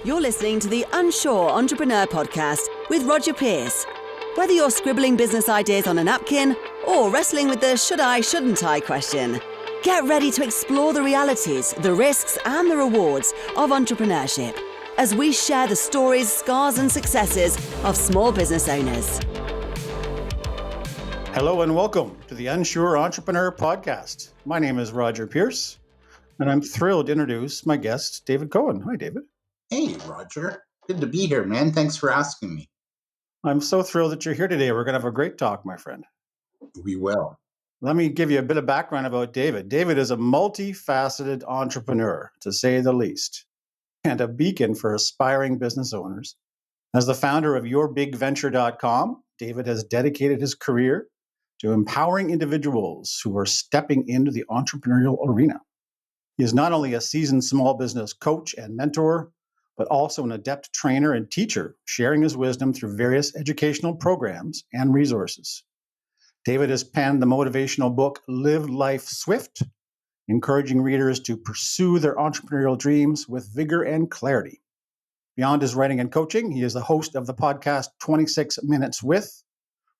You're listening to the Unsure Entrepreneur Podcast with Roger Pierce. Whether you're scribbling business ideas on a napkin or wrestling with the should I, shouldn't I question, get ready to explore the realities, the risks, and the rewards of entrepreneurship as we share the stories, scars, and successes of small business owners. Hello and welcome to the Unsure Entrepreneur Podcast. My name is Roger Pierce, and I'm thrilled to introduce my guest, David Cohen. Hi, David. Hey, Roger. Good to be here, man. Thanks for asking me. I'm so thrilled that you're here today. We're going to have a great talk, my friend. We will. Let me give you a bit of background about David. David is a multifaceted entrepreneur, to say the least, and a beacon for aspiring business owners. As the founder of yourbigventure.com, David has dedicated his career to empowering individuals who are stepping into the entrepreneurial arena. He is not only a seasoned small business coach and mentor, but also an adept trainer and teacher, sharing his wisdom through various educational programs and resources. David has penned the motivational book, Live Life Swift, encouraging readers to pursue their entrepreneurial dreams with vigor and clarity. Beyond his writing and coaching, he is the host of the podcast 26 Minutes With,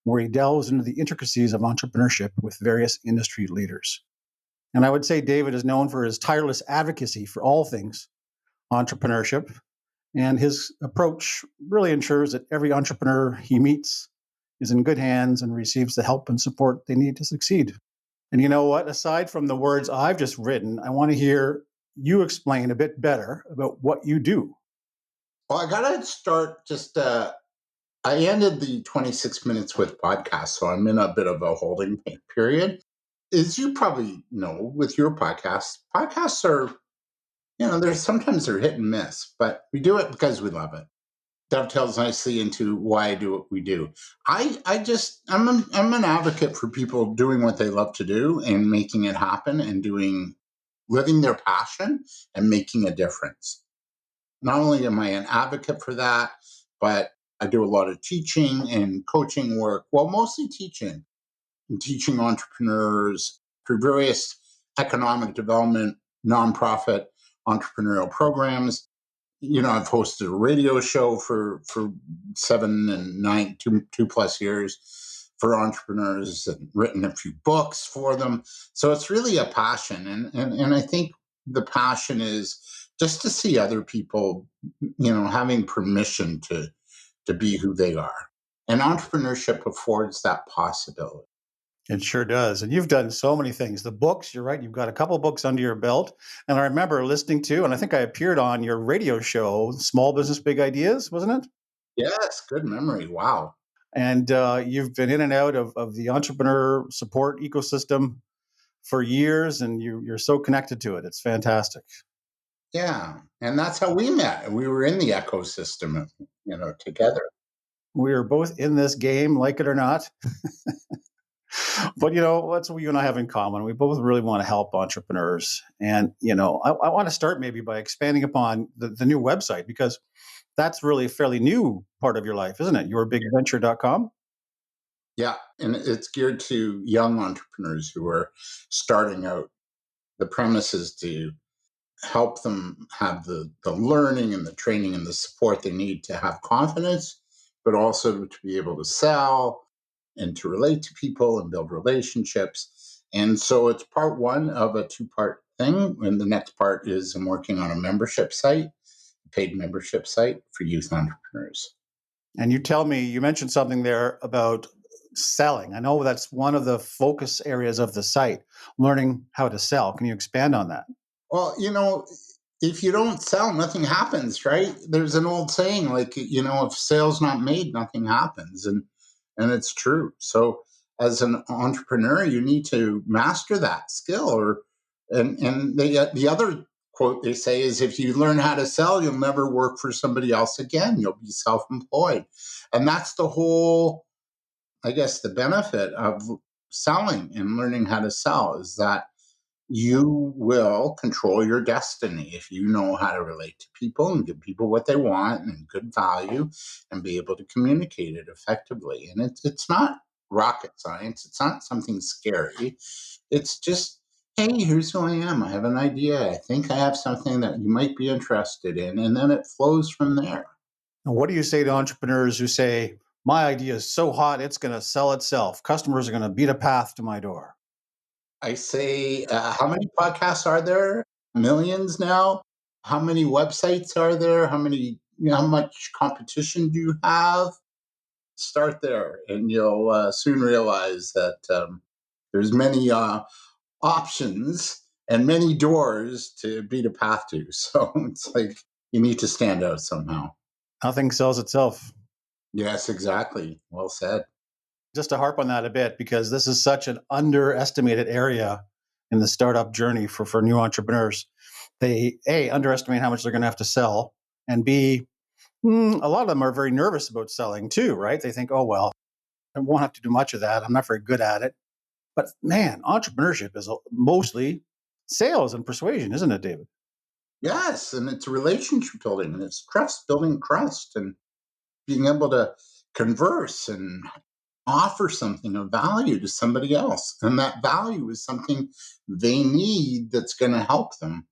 where he delves into the intricacies of entrepreneurship with various industry leaders. And I would say David is known for his tireless advocacy for all things entrepreneurship, and his approach really ensures that every entrepreneur he meets is in good hands and receives the help and support they need to succeed. And you know what? Aside from the words I've just written, I want to hear you explain a bit better about what you do. Well, I got to start I ended the 26 Minutes With podcast, so I'm in a bit of a holding period. As you probably know, with your podcasts are, sometimes they're hit and miss, but we do it because we love it. Dovetails nicely into why I do what we do. I'm an advocate for people doing what they love to do and making it happen and living their passion and making a difference. Not only am I an advocate for that, but I do a lot of teaching and coaching work. Well, mostly teaching. I'm teaching entrepreneurs through various economic development, nonprofit entrepreneurial programs. I've hosted a radio show for 7 and 9, 2+ years for entrepreneurs and written a few books for them. So it's really a passion. And I think the passion is just to see other people, having permission to be who they are. And entrepreneurship affords that possibility. It sure does. And you've done so many things. The books, you're right, you've got a couple of books under your belt. And I remember listening to, and I think I appeared on your radio show, Small Business Big Ideas, wasn't it? Yes, good memory. Wow. And you've been in and out of the entrepreneur support ecosystem for years, and you're so connected to it. It's fantastic. Yeah. And that's how we met. We were in the ecosystem, together. We are both in this game, like it or not. But, that's what you and I have in common. We both really want to help entrepreneurs. And, I want to start maybe by expanding upon the new website, because that's really a fairly new part of your life, isn't it? Yourbigventure.com. Yeah. And it's geared to young entrepreneurs who are starting out. The premise is to help them have the learning and the training and the support they need to have confidence, but also to be able to sell and to relate to people and build relationships. And so it's part one of a 2-part thing. And the next part is I'm working on a membership site, a paid membership site for youth entrepreneurs. And you mentioned something there about selling. I know that's one of the focus areas of the site, learning how to sell. Can you expand on that? Well, if you don't sell, nothing happens, right? There's an old saying, if sales not made, nothing happens. And it's true. So as an entrepreneur, you need to master that skill. And the other quote they say is, if you learn how to sell, you'll never work for somebody else again. You'll be self-employed. And that's the whole, I guess, the benefit of selling and learning how to sell is that you will control your destiny if you know how to relate to people and give people what they want and good value and be able to communicate it effectively. And it's not rocket science. It's not something scary. It's just, Hey, here's who I am. I have an idea. I think I have something that you might be interested in. And then it flows from there. And what do you say to entrepreneurs who say, my idea is so hot, it's going to sell itself? Customers are going to beat a path to my door. I say, how many podcasts are there? Millions now. How many websites are there? How much competition do you have? Start there, and you'll soon realize that there's many options and many doors to beat a path to. So it's like you need to stand out somehow. Nothing sells itself. Yes, exactly. Well said. Just to harp on that a bit, because this is such an underestimated area in the startup journey for new entrepreneurs. They, A, underestimate how much they're going to have to sell, and B, a lot of them are very nervous about selling too, right? They think, oh, well, I won't have to do much of that. I'm not very good at it. But man, entrepreneurship is mostly sales and persuasion, isn't it, David? Yes, and it's relationship building, and it's building trust, and being able to converse and offer something of value to somebody else. And that value is something they need that's going to help them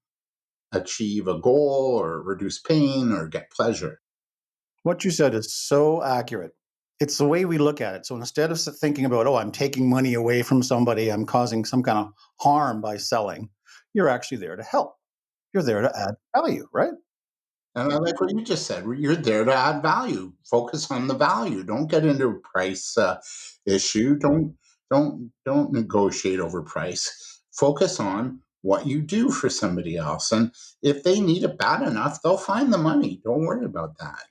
achieve a goal or reduce pain or get pleasure. What you said is so accurate. It's the way we look at it. So instead of thinking about, oh, I'm taking money away from somebody, I'm causing some kind of harm by selling, you're actually there to help. You're there to add value, right? And I like what you just said. You're there to add value. Focus on the value. Don't get into a price issue. Don't negotiate over price. Focus on what you do for somebody else. And if they need it bad enough, they'll find the money. Don't worry about that.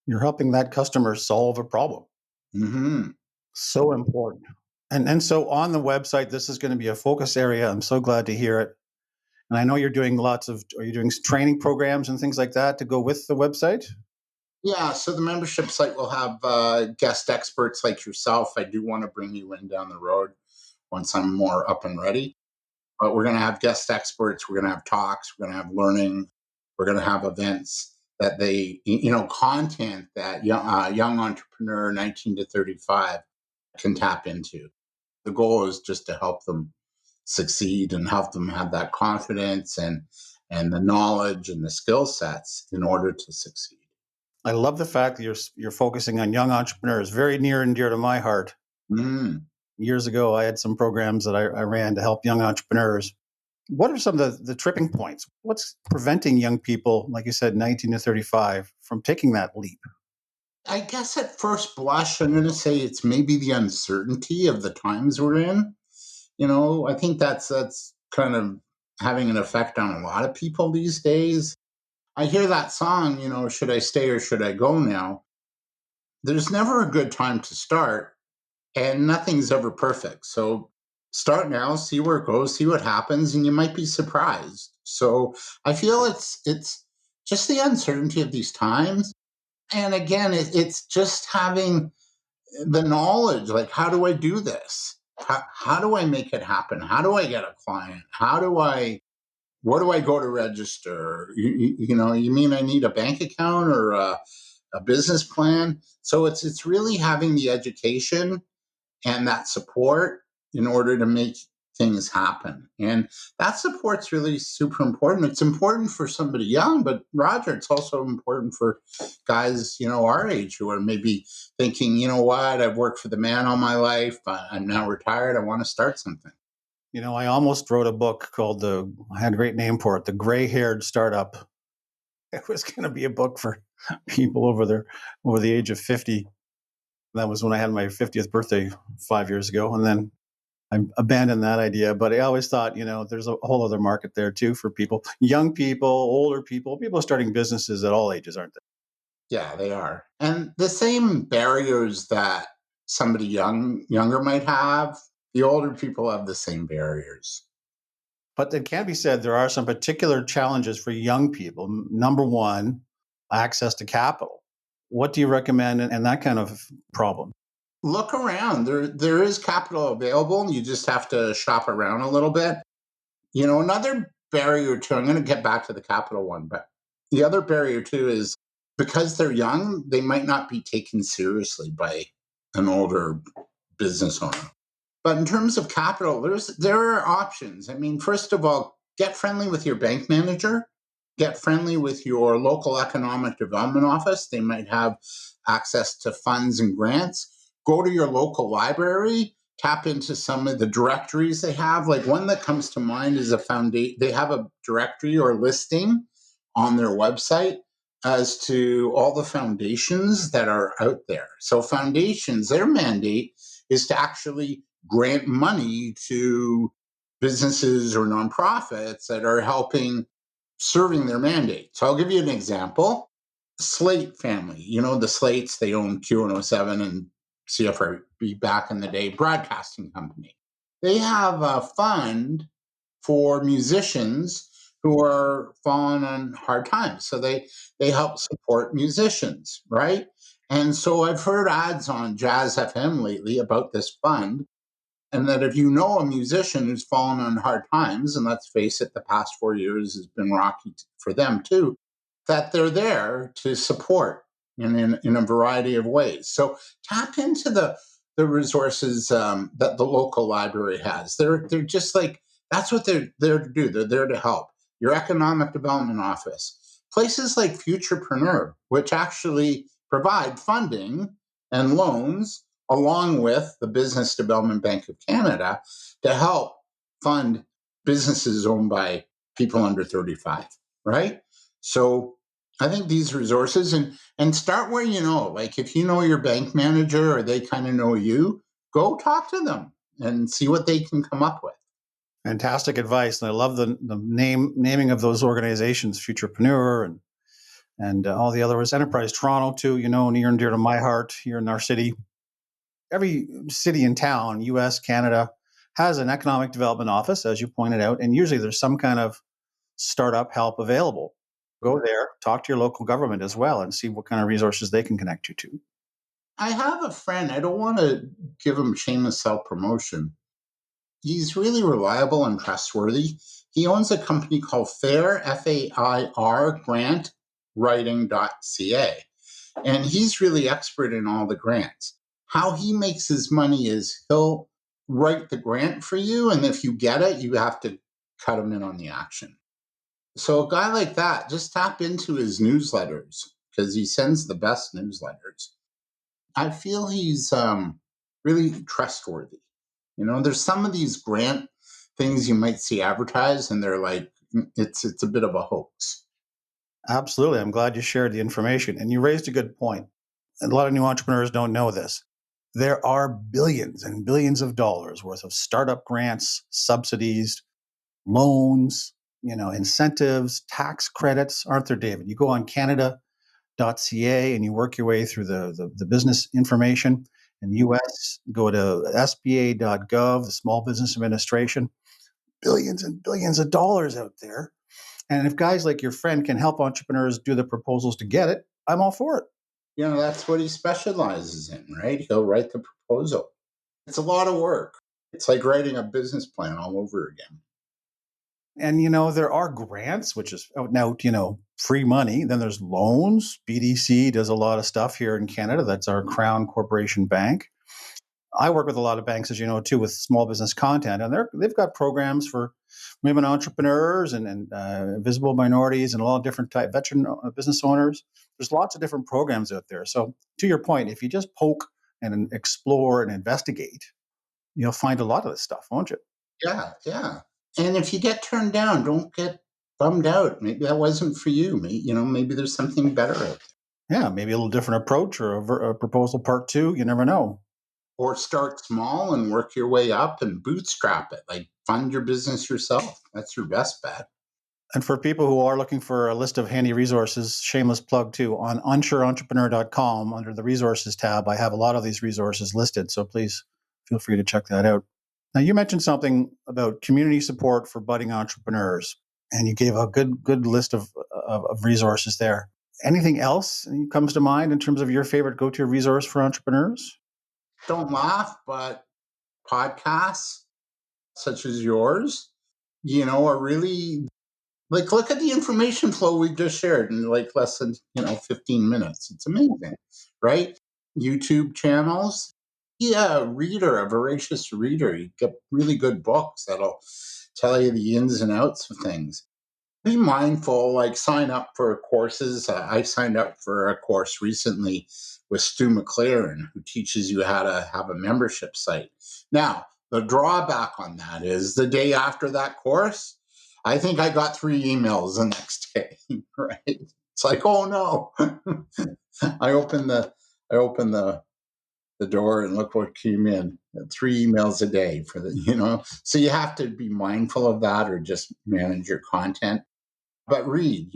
You're helping that customer solve a problem. Hmm. So important. And so on the website, this is going to be a focus area. I'm so glad to hear it. And I know you're doing are you doing training programs and things like that to go with the website? Yeah, so the membership site will have guest experts like yourself. I do want to bring you in down the road once I'm more up and ready. But we're going to have guest experts. We're going to have talks. We're going to have learning. We're going to have events that content that young entrepreneur 19 to 35 can tap into. The goal is just to help them succeed and help them have that confidence and the knowledge and the skill sets in order to succeed. I love the fact that you're focusing on young entrepreneurs, very near and dear to my heart. Mm. Years ago, I had some programs that I ran to help young entrepreneurs. What are some of the tripping points? What's preventing young people, like you said, 19 to 35, from taking that leap? I guess at first blush, I'm going to say it's maybe the uncertainty of the times we're in. I think that's kind of having an effect on a lot of people these days. I hear that song, should I stay or should I go now? There's never a good time to start, and nothing's ever perfect. So start now, see where it goes, see what happens, and you might be surprised. So I feel it's just the uncertainty of these times. And again, it's just having the knowledge, like, how do I do this? How do I make it happen? How do I get a client? Where do I go to register? You mean I need a bank account or a business plan? So it's really having the education and that support in order to make things happen. And that support's really super important. It's important for somebody young, but Roger, it's also important for guys, our age who are maybe thinking, you know what, I've worked for the man all my life. I'm now retired. I want to start something. I almost wrote a book called I had a great name for it, The Gray Haired Startup. It was going to be a book for people over the age of 50. That was when I had my 50th birthday 5 years ago. And then I abandoned that idea. But I always thought, there's a whole other market there too for people, young people, older people starting businesses at all ages, aren't they? Yeah, they are. And the same barriers that somebody younger might have, the older people have the same barriers. But it can be said there are some particular challenges for young people. Number one, access to capital. What do you recommend in that kind of problem? Look around. There is capital available, and you just have to shop around a little bit. Another barrier too, I'm going to get back to the capital one, but the other barrier too is because they're young, they might not be taken seriously by an older business owner. But in terms of capital, there are options. I mean, first of all, get friendly with your bank manager, get friendly with your local economic development office. They might have access to funds and grants. Go to your local library, tap into some of the directories they have. Like one that comes to mind is a foundation. They have a directory or listing on their website as to all the foundations that are out there. So foundations, their mandate is to actually grant money to businesses or nonprofits that are helping serving their mandate. So I'll give you an example. Slate family, the Slates, they own Q107 and CFRB back in the day, broadcasting company. They have a fund for musicians who are falling on hard times. So they help support musicians, right? And so I've heard ads on Jazz FM lately about this fund, and that if you know a musician who's fallen on hard times, and let's face it, the past 4 years has been rocky for them too, that they're there to support in a variety of ways. So tap into the resources that the local library has. They're just like, that's what they're there to do. They're there to help. Your economic development office, places like Futurepreneur, which actually provide funding and loans along with the Business Development Bank of Canada to help fund businesses owned by people under 35, right? So I think these resources and start where you know. Like if you know your bank manager or they kind of know you, go talk to them and see what they can come up with. Fantastic advice. And I love the naming of those organizations, Futurepreneur and all the other ones. Enterprise Toronto too, near and dear to my heart here in our city. Every city and town, US, Canada, has an economic development office, as you pointed out, and usually there's some kind of startup help available. Go there, talk to your local government as well, and see what kind of resources they can connect you to. I have a friend, I don't want to give him shameless self promotion. He's really reliable and trustworthy. He owns a company called Fair, FAIR, grantwriting.ca. And he's really expert in all the grants. How he makes his money is he'll write the grant for you. And if you get it, you have to cut him in on the action. So a guy like that, just tap into his newsletters because he sends the best newsletters. I feel he's really trustworthy. There's some of these grant things you might see advertised, and they're like, it's a bit of a hoax. Absolutely. I'm glad you shared the information. And you raised a good point. A lot of new entrepreneurs don't know this. There are billions and billions of dollars worth of startup grants, subsidies, loans, incentives, tax credits, aren't there, David? You go on Canada.ca and you work your way through the business information. In the US, go to SBA.gov, the Small Business Administration. Billions and billions of dollars out there. And if guys like your friend can help entrepreneurs do the proposals to get it, I'm all for it. That's what he specializes in, right? He'll write the proposal. It's a lot of work. It's like writing a business plan all over again. And, there are grants, which is out and out, free money. Then there's loans. BDC does a lot of stuff here in Canada. That's our Crown Corporation Bank. I work with a lot of banks, as you know, too, with small business content. And they've got programs for women entrepreneurs and visible minorities and a lot of different type veteran business owners. There's lots of different programs out there. So to your point, if you just poke and explore and investigate, you'll find a lot of this stuff, won't you? Yeah, yeah. And if you get turned down, don't get bummed out. Maybe that wasn't for you. Maybe there's something better out there. Yeah, maybe a little different approach or a proposal part two. You never know. Or start small and work your way up and bootstrap it. Like fund your business yourself. That's your best bet. And for people who are looking for a list of handy resources, shameless plug too, on unsureentrepreneur.com under the resources tab, I have a lot of these resources listed. So please feel free to check that out. Now, you mentioned something about community support for budding entrepreneurs, and you gave a good list of resources there. Anything else comes to mind in terms of your favorite go-to resource for entrepreneurs? Don't laugh, but podcasts such as yours, are really like, look at the information flow we just shared in like less than 15 minutes. It's amazing, right? YouTube channels. Be a reader, a voracious reader. You get really good books that'll tell you the ins and outs of things. Be mindful, like sign up for courses. I signed up for a course recently with Stu McLaren, who teaches you how to have a membership site. Now, the drawback on that is the day after that course, I think I got 3 emails the next day, right? It's like, oh no. I opened the I opened the door and look what came in. 3 emails a day for the. So you have to be mindful of that or just manage your content. But read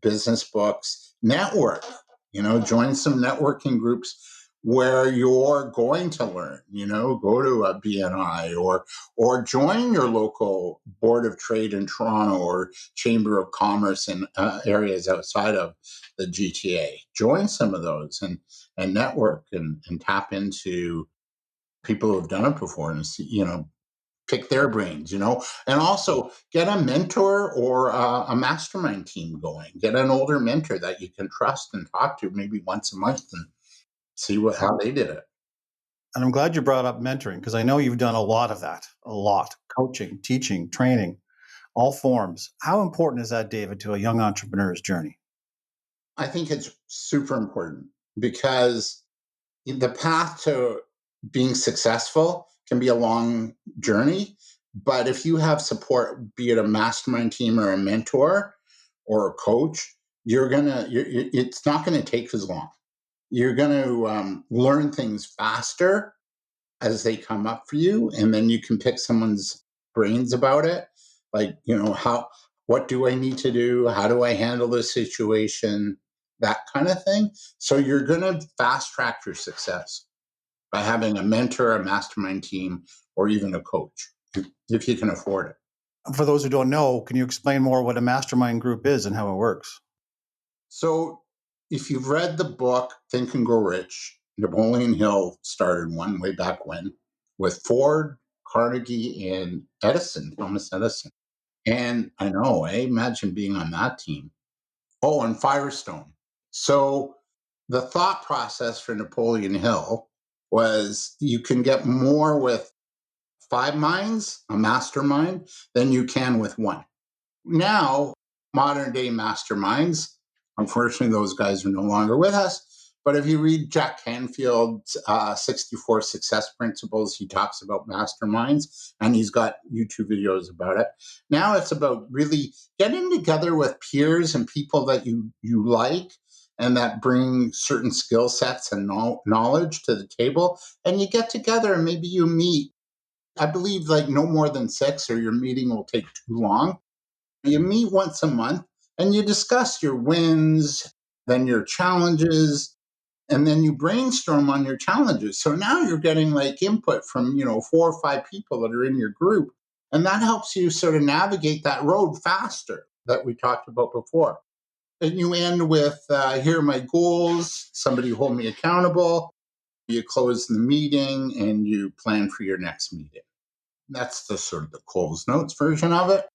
business books, network, join some networking groups where you're going to learn, go to a BNI or join your local board of trade in Toronto or chamber of commerce in areas outside of the GTA. Join some of those and network and tap into people who have done it before and see, pick their brains, and also get a mentor or a mastermind team going. Get an older mentor that you can trust and talk to maybe once a month and see how they did it. And I'm glad you brought up mentoring because I know you've done a lot of that, a lot. Coaching, teaching, training, all forms. How important is that, David, to a young entrepreneur's journey? I think it's super important because the path to being successful can be a long journey. But if you have support, be it a mastermind team or a mentor or a coach, it's not going to take as long. You're going to learn things faster as they come up for you, and then you can pick someone's brains about it. Like, what do I need to do? How do I handle this situation? That kind of thing. So you're going to fast track your success by having a mentor, a mastermind team, or even a coach, if you can afford it. For those who don't know, can you explain more what a mastermind group is and how it works? So if you've read the book Think and Grow Rich, Napoleon Hill started one way back when with Ford, Carnegie, and Thomas Edison. And I know, imagine being on that team. Oh, and Firestone. So the thought process for Napoleon Hill was you can get more with 5 minds, a mastermind, than you can with one. Now, modern day masterminds, unfortunately, those guys are no longer with us. But if you read Jack Canfield's 64 Success Principles, he talks about masterminds and he's got YouTube videos about it. Now it's about really getting together with peers and people that you like and that bring certain skill sets and knowledge to the table. And you get together and maybe you meet. I believe like no more than 6 or your meeting will take too long. You meet once a month and you discuss your wins, then your challenges, and then you brainstorm on your challenges. So now you're getting like input from, 4 or 5 people that are in your group. And that helps you sort of navigate that road faster that we talked about before. And you end with, here are my goals, somebody hold me accountable. You close the meeting and you plan for your next meeting. That's the sort of the Coles Notes version of it.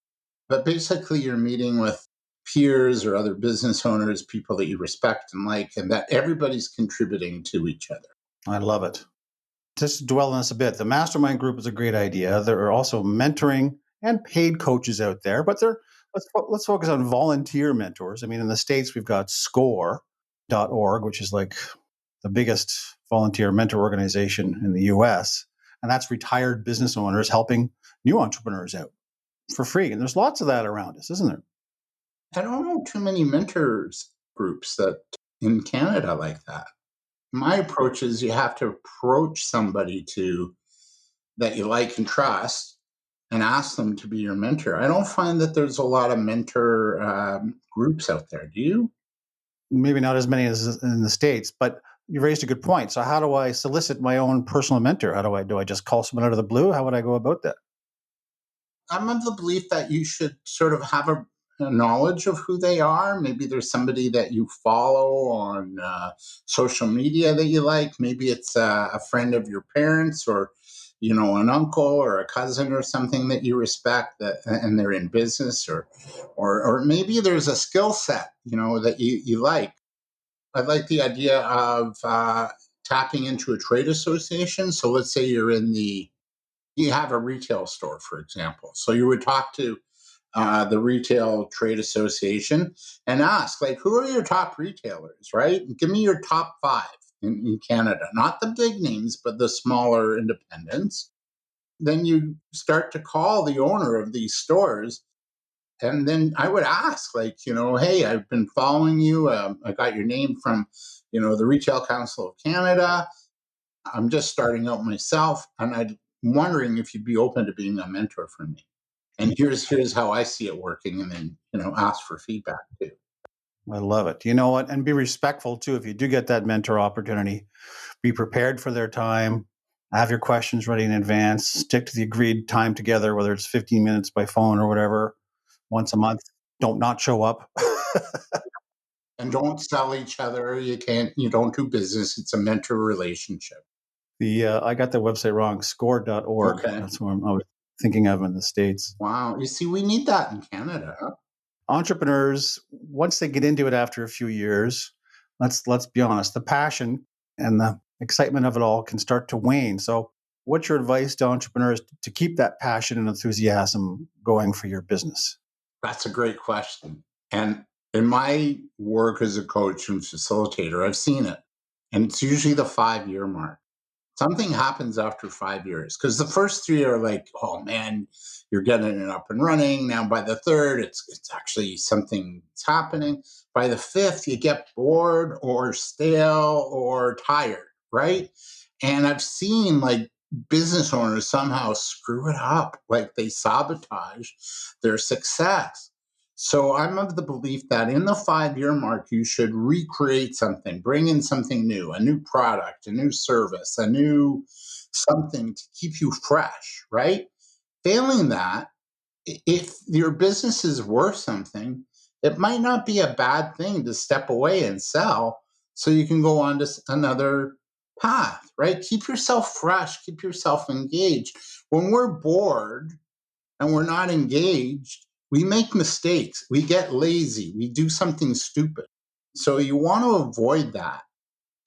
But basically, you're meeting with peers or other business owners, people that you respect and like, and that everybody's contributing to each other. I love it. Just to dwell on this a bit, the mastermind group is a great idea. There are also mentoring and paid coaches out there, but let's focus on volunteer mentors. I mean, in the States, we've got score.org, which is like the biggest volunteer mentor organization in the US. And that's retired business owners helping new entrepreneurs out for free. And there's lots of that around us, isn't there? I don't know too many mentors groups that in Canada like that. My approach is you have to approach somebody that you like and trust and ask them to be your mentor. I don't find that there's a lot of mentor groups out there. Do you? Maybe not as many as in the States, but you raised a good point. So how do I solicit my own personal mentor? Do I just call someone out of the blue? How would I go about that? I'm of the belief that you should sort of have a knowledge of who they are. Maybe there's somebody that you follow on social media that you like. Maybe it's a friend of your parents or, an uncle or a cousin or something that you respect and they're in business or maybe there's a skill set, that you like. I like the idea of tapping into a trade association. So let's say you have a retail store, for example. So you would talk to the retail trade association and ask, like, who are your top retailers, right? Give me your top five in Canada, not the big names, but the smaller independents. Then you start to call the owner of these stores. And then I would ask, like, hey, I've been following you. I got your name from, the Retail Council of Canada. I'm just starting out myself, and I'm wondering if you'd be open to being a mentor for me. And here's how I see it working, and then ask for feedback too. I love it. You know what? And be respectful too. If you do get that mentor opportunity, be prepared for their time. Have your questions ready in advance. Stick to the agreed time together, whether it's 15 minutes by phone or whatever, once a month. Don't not show up. And don't sell each other. You don't do business. It's a mentor relationship. I got the website wrong, score.org. Okay. That's what I was thinking of in the States. Wow. You see, we need that in Canada. Huh? Entrepreneurs, once they get into it after a few years, let's be honest, the passion and the excitement of it all can start to wane. So what's your advice to entrepreneurs to keep that passion and enthusiasm going for your business? That's a great question. And in my work as a coach and facilitator, I've seen it. And it's usually the 5-year mark. Something happens after 5 years because the first 3 are like, oh man, you're getting it up and running. Now by the third, it's actually something that's happening. By the fifth, you get bored or stale or tired, right? And I've seen like business owners somehow screw it up, like they sabotage their success. So I'm of the belief that in the 5-year mark, you should recreate something, bring in something new, a new product, a new service, a new something to keep you fresh, right? Failing that, if your business is worth something, it might not be a bad thing to step away and sell so you can go on to another path, right? Keep yourself fresh, keep yourself engaged. When we're bored, and we're not engaged, we make mistakes. We get lazy. We do something stupid. So you want to avoid that.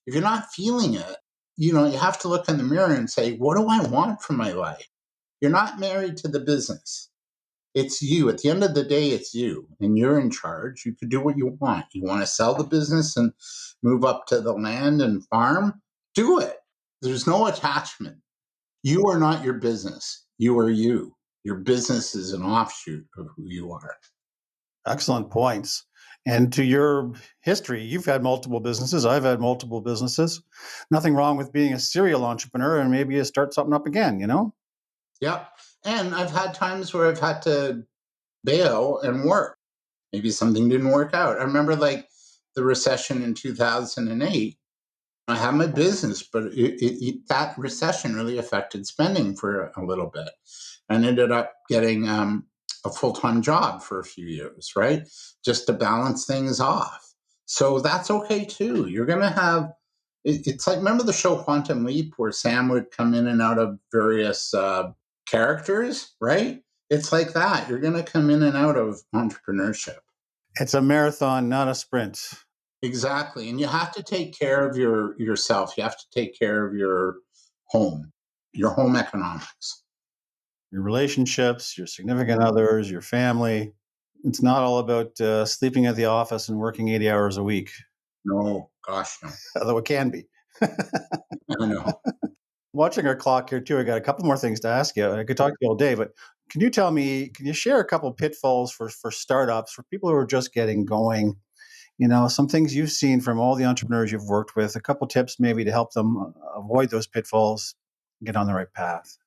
If you're not feeling it, you have to look in the mirror and say, what do I want from my life? You're not married to the business. It's you. At the end of the day, it's you, and you're in charge. You can do what you want. You want to sell the business and move up to the land and farm? Do it. There's no attachment. You are not your business. You are you. Your business is an offshoot of who you are. Excellent points. And to your history, you've had multiple businesses. I've had multiple businesses. Nothing wrong with being a serial entrepreneur, and maybe you start something up again, Yep. And I've had times where I've had to bail and work. Maybe something didn't work out. I remember like the recession in 2008. I had my business, but that recession really affected spending for a little bit, and ended up getting a full-time job for a few years, right? Just to balance things off. So that's okay too. You're going to have, it's like, remember the show Quantum Leap where Sam would come in and out of various characters, right? It's like that. You're going to come in and out of entrepreneurship. It's a marathon, not a sprint. Exactly. And you have to take care of yourself. You have to take care of your home economics. Your relationships, your significant others, your family. It's not all about sleeping at the office and working 80 hours a week, No, gosh, no. although it can be. I know. Watching our clock here, too, I got a couple more things to ask you. I could talk to you all day, but can you share a couple pitfalls for startups, for people who are just getting going? Some things you've seen from all the entrepreneurs you've worked with, a couple tips maybe to help them avoid those pitfalls, get on the right path.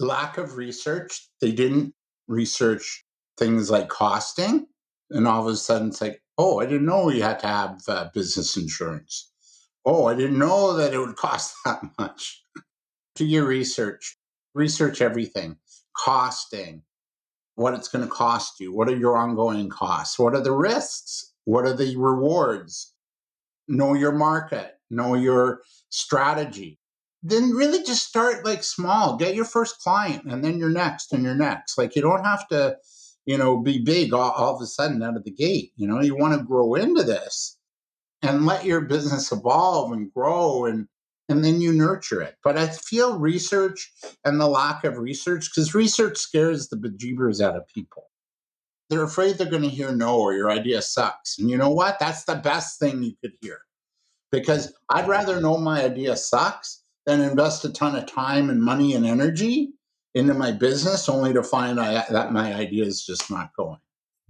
Lack of research. They didn't research things like costing. And all of a sudden it's like, oh, I didn't know you had to have business insurance. Oh, I didn't know that it would cost that much. Do your research. Research everything. Costing. What it's going to cost you. What are your ongoing costs? What are the risks? What are the rewards? Know your market. Know your strategy. Then really just start like small. Get your first client and then your next and your next. Like you don't have to, be big all of a sudden out of the gate. You want to grow into this and let your business evolve and grow and and then you nurture it. But I feel research and the lack of research, because research scares the bejeebers out of people. They're afraid they're going to hear no, or your idea sucks. And you know what? That's the best thing you could hear, because I'd rather know my idea sucks than invest a ton of time and money and energy into my business only to find that my idea is just not going.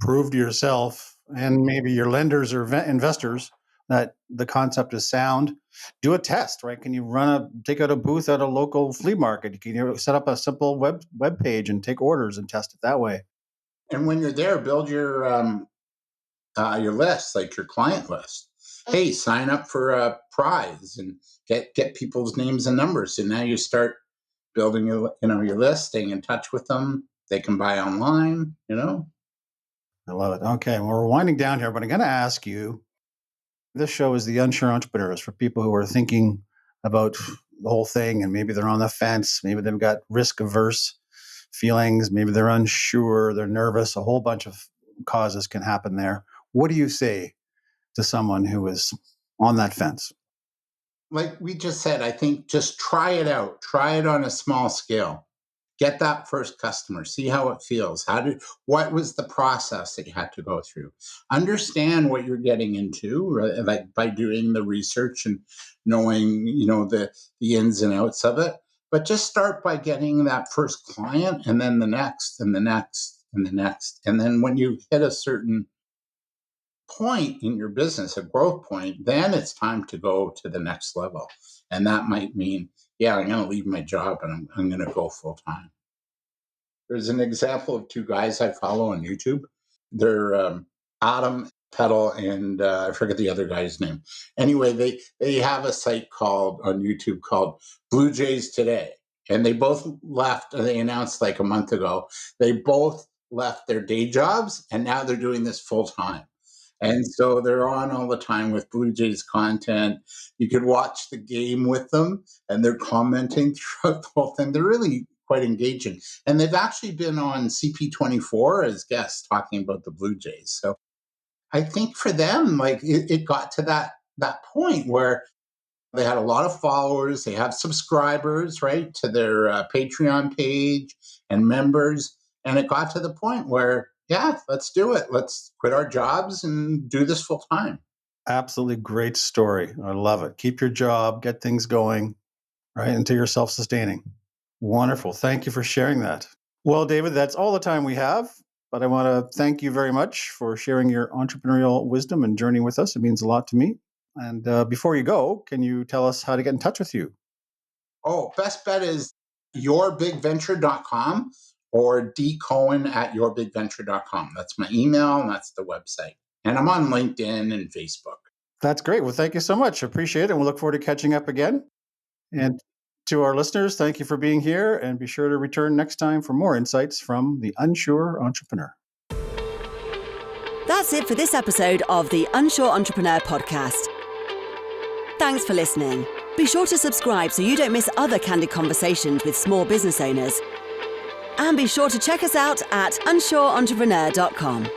Prove to yourself and maybe your lenders or investors that the concept is sound. Do a test, right? Can you take out a booth at a local flea market? Can you set up a simple web page and take orders and test it that way? And when you're there, build your list, like your client list. Hey, sign up for a prize and get people's names and numbers. So now you start building your list, staying in touch with them. They can buy online. I love it. Okay, well, we're winding down here, but I'm going to ask you. This show is the Unsure Entrepreneurs, for people who are thinking about the whole thing and maybe they're on the fence, maybe they've got risk-averse feelings, maybe they're unsure, they're nervous, a whole bunch of causes can happen there. What do you say to someone who is on that fence? Like we just said, I think just try it out. Try it on a small scale. Get that first customer. See how it feels. What was the process that you had to go through? Understand what you're getting into, right? Like by doing the research and knowing, the ins and outs of it. But just start by getting that first client, and then the next, and the next, and the next. And then when you hit a certain point in your business, a growth point, then it's time to go to the next level. And that might mean, I'm going to leave my job and I'm going to go full time. There's an example of two guys I follow on YouTube. They're Adam Peddle and I forget the other guy's name. Anyway, they have a site on YouTube called Blue Jays Today. And they both left, they announced like a month ago, they both left their day jobs and now they're doing this full time. And so they're on all the time with Blue Jays content. You could watch the game with them and they're commenting throughout the whole thing. They're really quite engaging. And they've actually been on CP24 as guests talking about the Blue Jays. So I think for them, like it got to that point where they had a lot of followers. They have subscribers, right, to their Patreon page and members. And it got to the point where, let's do it. Let's quit our jobs and do this full time. Absolutely great story. I love it. Keep your job, get things going, right, until you're self-sustaining. Wonderful. Thank you for sharing that. Well, David, that's all the time we have, but I want to thank you very much for sharing your entrepreneurial wisdom and journey with us. It means a lot to me. And before you go, can you tell us how to get in touch with you? Oh, best bet is yourbigventure.com or dcohen@yourbigventure.com. That's my email and that's the website. And I'm on LinkedIn and Facebook. That's great. Well, thank you so much. Appreciate it. And we'll look forward to catching up again. And to our listeners, thank you for being here. And be sure to return next time for more insights from the Unsure Entrepreneur. That's it for this episode of the Unsure Entrepreneur podcast. Thanks for listening. Be sure to subscribe so you don't miss other candid conversations with small business owners. And be sure to check us out at unsureentrepreneur.com.